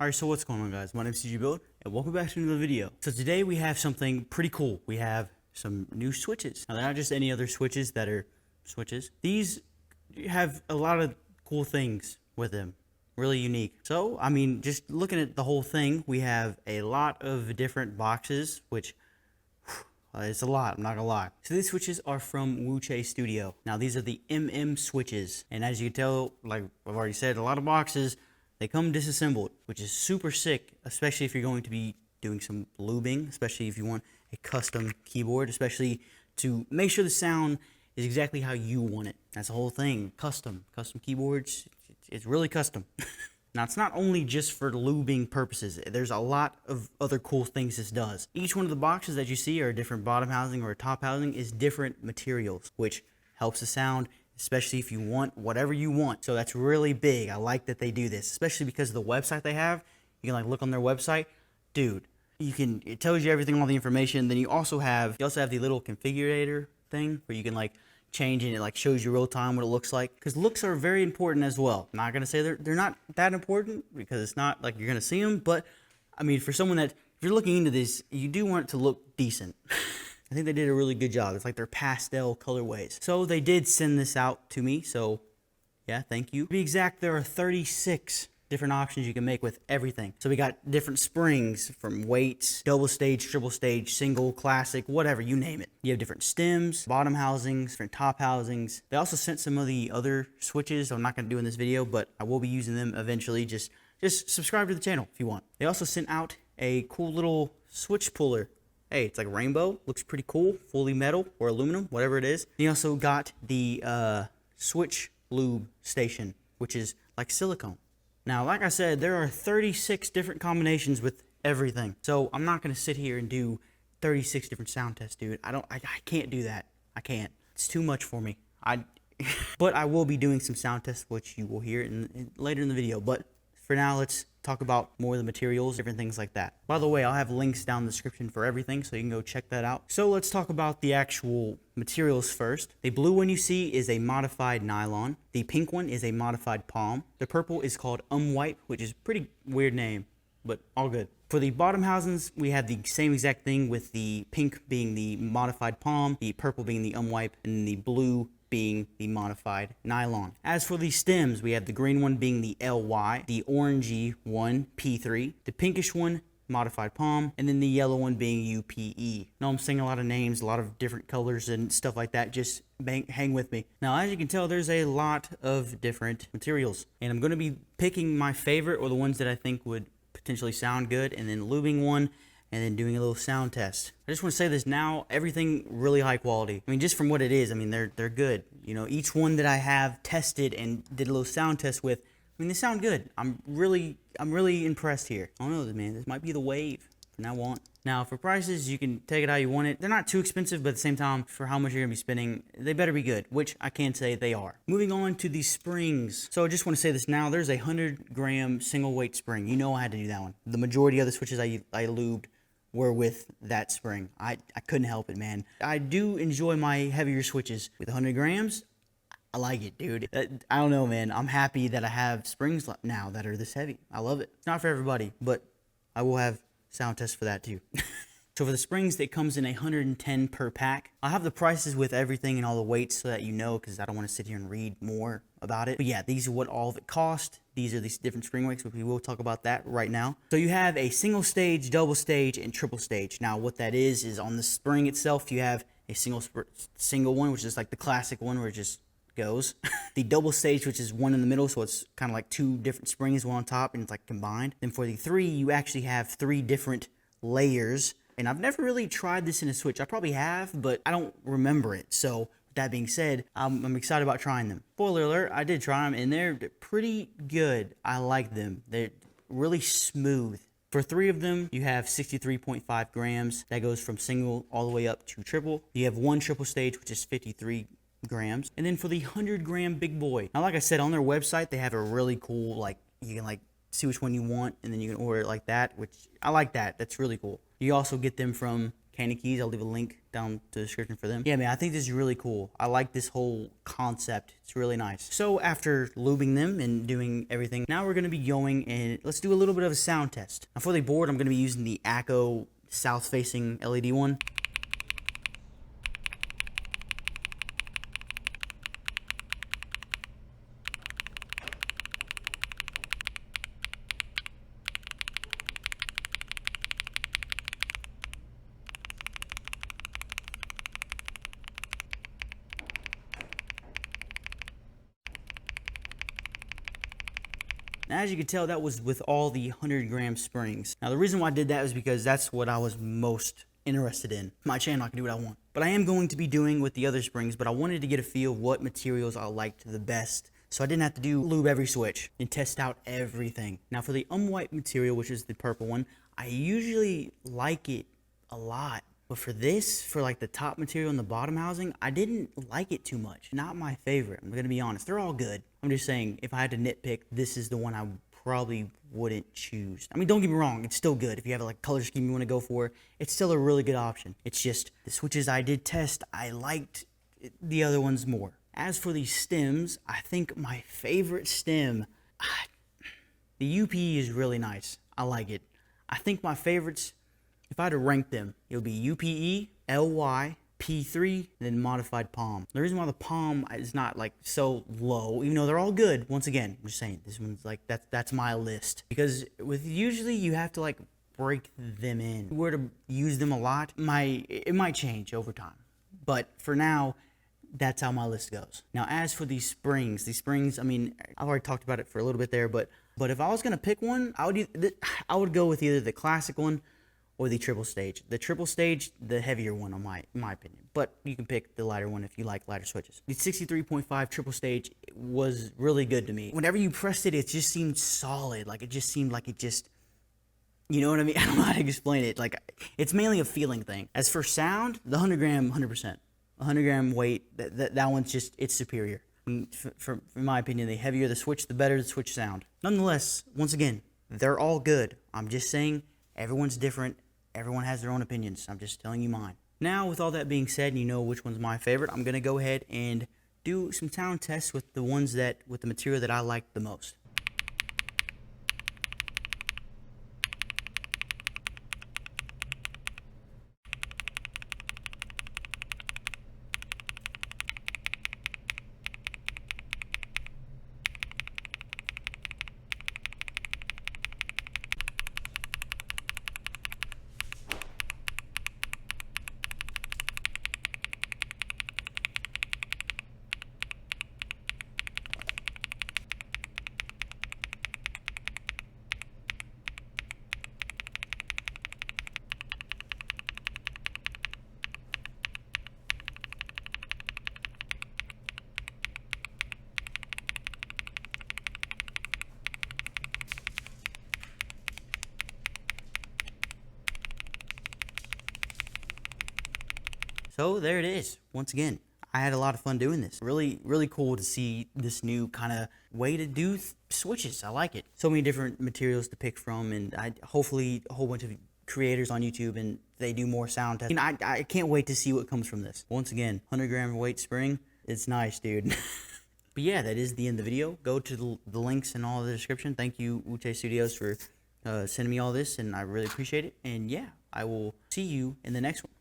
Alright, so what's going on, guys? My name is CG Build, and welcome back to another video. So today we have something pretty cool. We have some new switches. Now, they're not just any other switches that are switches. These have a lot of cool things with them. Really unique. So, I mean, just looking at the whole thing, we have a lot of different boxes, which it's a lot, I'm not gonna lie. So these switches are from Wuche Studio. Now, these are the switches. And as you can tell, like I've already said, a lot of boxes, they come disassembled, which is super sick, especially if you're going to be doing some lubing, especially if you want a custom keyboard, especially to make sure the sound is exactly how you want it. That's the whole thing. Custom keyboards, it's really custom. Now, it's not only just for lubing purposes. There's a lot of other cool things this does. Each one of the boxes that you see are a different bottom housing or a top housing is different materials, which helps the sound, especially if you want whatever you want. So that's really big. I like that they do this, especially because of the website they have. You can like look on their website. Dude, it tells you everything, all the information. Then you also have the little configurator thing where you can like change and it like shows you real time what it looks like. Because looks are very important as well. I'm not gonna say they're not that important because it's not like you're gonna see them, but I mean, for someone that, if you're looking into this, you do want it to look decent. I think they did a really good job. It's like their pastel colorways. So they did send this out to me. So yeah, thank you. To be exact, there are 36 different options you can make with everything. So we got different springs from weights, double stage, triple stage, single, classic, whatever, you name it. You have different stems, bottom housings, different top housings. They also sent some of the other switches I'm not gonna do in this video, but I will be using them eventually. Just subscribe to the channel if you want. They also sent out a cool little switch puller. Hey, it's like a rainbow. Looks pretty cool. Fully metal or aluminum, whatever it is. You also got the switch lube station, which is like silicone. Now, like I said, there are 36 different combinations with everything. So I'm not going to sit here and do 36 different sound tests, dude. I can't do that. I can't. It's too much for me. But I will be doing some sound tests, which you will hear later in the video. But for now, let's talk about more of the materials, different things like that. By the way, I'll have links down in the description for everything, so you can go check that out. So let's talk about the actual materials first. The blue one you see is a modified nylon. The pink one is a modified palm. The purple is called Umwipe, which is a pretty weird name, but all good. For the bottom housings, we have the same exact thing with the pink being the modified palm, the purple being the Umwipe, and the blue being the modified nylon. As for the stems, we have the green one being the LY, the orangey one P3, the pinkish one modified palm, and then the yellow one being UPE. Now I'm saying a lot of names, a lot of different colors and stuff like that. Just hang with me. Now, as you can tell, there's a lot of different materials, and I'm going to be picking my favorite or the ones that I think would potentially sound good, and then lubing one, and then doing a little sound test. I just want to say this now, everything really high quality. I mean, just from what it is, I mean, they're good. You know, each one that I have tested and did a little sound test with, I mean, they sound good. I'm really impressed here. I don't know, man, this might be the wave from now on. Now, for prices, you can take it how you want it. They're not too expensive, but at the same time, for how much you're gonna be spending, they better be good, which I can say they are. Moving on to the springs. So I just want to say this now, there's a 100-gram single weight spring. You know I had to do that one. The majority of the switches I lubed were with that spring. I couldn't help it, man. I do enjoy my heavier switches. With 100 grams, I like it, dude. I don't know, man. I'm happy that I have springs now that are this heavy. I love it. It's not for everybody, but I will have sound tests for that too. So for the springs, it comes in 110 per pack. I'll have the prices with everything and all the weights so that you know, because I don't want to sit here and read more about it. But yeah, these are what all of it cost. These are these different spring weights, but we will talk about that right now. So you have a single stage, double stage, and triple stage. Now what that is on the spring itself, you have a single one, which is like the classic one where it just goes. The double stage, which is one in the middle, so it's kind of like two different springs, one on top, and it's like combined. Then for the three, you actually have three different layers. And I've never really tried this in a switch. I probably have, but I don't remember it. So with that being said, I'm excited about trying them. Spoiler alert, I did try them, and they're pretty good. I like them. They're really smooth. For three of them, you have 63.5 grams. That goes from single all the way up to triple. You have one triple stage, which is 53 grams. And then for the 100-gram big boy. Now, like I said, on their website, they have a really cool, like, you can, like, see which one you want, and then you can order it like that, which I like that. That's really cool. You also get them from Candy Keys. I'll leave a link down to the description for them. Yeah, man, I think this is really cool. I like this whole concept. It's really nice. So after lubing them and doing everything, now we're going to be going and let's do a little bit of a sound test. Now for the board, I'm going to be using the ACO south-facing LED one. Now, as you can tell, that was with all the 100-gram springs. Now, the reason why I did that is because that's what I was most interested in. My channel, I can do what I want. But I am going to be doing with the other springs, but I wanted to get a feel of what materials I liked the best, so I didn't have to lube every switch and test out everything. Now, for the white material, which is the purple one, I usually like it a lot. But for this, for like the top material and the bottom housing, I didn't like it too much. Not my favorite. I'm going to be honest. They're all good. I'm just saying, if I had to nitpick, this is the one I probably wouldn't choose. I mean, don't get me wrong. It's still good. If you have like color scheme you want to go for, it's still a really good option. It's just the switches I did test, I liked the other ones more. As for the stems, I think my favorite stem, the UPE is really nice. I like it. I think my favorites, if I had to rank them, it would be UPE, LY, P3, and then modified palm. The reason why the palm is not like so low, even though they're all good, once again, I'm just saying, this one's like, that's my list. Because with usually you have to like break them in. If you were to use them a lot, it might change over time. But for now, that's how my list goes. Now, as for these springs, I mean, I've already talked about it for a little bit there, but if I was gonna pick one, I would go with either the classic one or the triple stage. The triple stage, the heavier one, in my opinion. But you can pick the lighter one if you like lighter switches. The 63.5 triple stage was really good to me. Whenever you pressed it, it just seemed solid. Like it just seemed like it just, you know what I mean? I don't know how to explain it. Like it's mainly a feeling thing. As for sound, the 100 gram, 100%. 100 gram weight, that one's just, it's superior. In my opinion, the heavier the switch, the better the switch sound. Nonetheless, once again, they're all good. I'm just saying everyone's different. Everyone has their own opinions. I'm just telling you mine. Now, with all that being said, and you know which one's my favorite, I'm going to go ahead and do some sound tests with the with the material that I like the most. So there it is. Once again, I had a lot of fun doing this. Really, really cool to see this new kind of way to do switches. I like it. So many different materials to pick from, and hopefully a whole bunch of creators on YouTube, and they do more sound testing. I can't wait to see what comes from this. Once again, 100 gram weight spring. It's nice, dude. But yeah, that is the end of the video. Go to the links in all the description. Thank you, Uche Studios, for sending me all this, and I really appreciate it. And yeah, I will see you in the next one.